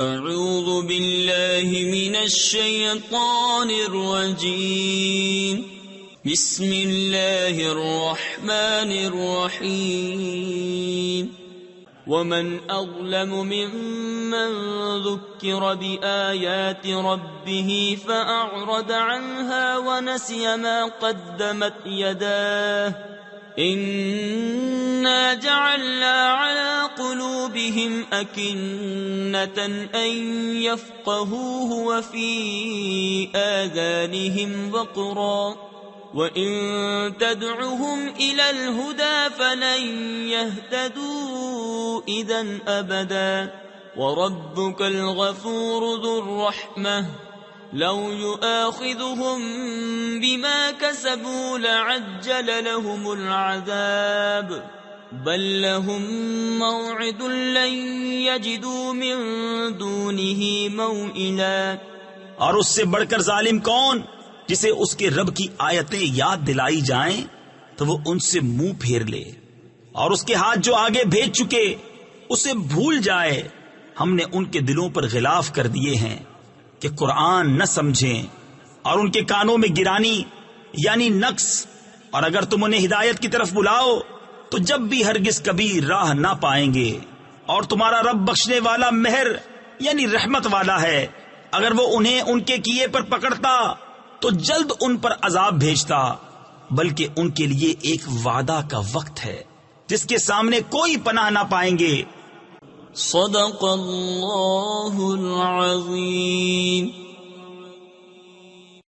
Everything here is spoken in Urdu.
اعوذ باللہ من الشیطان الرجیم بسم اللہ الرحمن الرحیم ومن اظلم ممن ذکر بآیات ربه فأعرض عنها ونسي ما قدمت يداه إنا جعلنا على قلوبهم أكنة أن يفقهوه وفي آذانهم وقرا وإن تدعهم إلى الهدى فلن يهتدوا إذا أبدا وربك الغفور ذو الرحمة لو يؤاخذهم بما كسبوا لعجل لهم العذاب بل لهم موعد لن يجدوا من دونه موئلا۔ اور اس سے بڑھ کر ظالم کون جسے اس کے رب کی آیتیں یاد دلائی جائیں تو وہ ان سے منہ پھیر لے، اور اس کے ہاتھ جو آگے بھیج چکے اسے بھول جائے۔ ہم نے ان کے دلوں پر غلاف کر دیے ہیں کہ قرآن نہ سمجھیں، اور ان کے کانوں میں گرانی یعنی نقص، اور اگر تم انہیں ہدایت کی طرف بلاؤ تو جب بھی ہرگز کبھی راہ نہ پائیں گے۔ اور تمہارا رب بخشنے والا مہر یعنی رحمت والا ہے، اگر وہ انہیں ان کے کیے پر پکڑتا تو جلد ان پر عذاب بھیجتا، بلکہ ان کے لیے ایک وعدہ کا وقت ہے جس کے سامنے کوئی پناہ نہ پائیں گے۔ صدق اللہ العظیم۔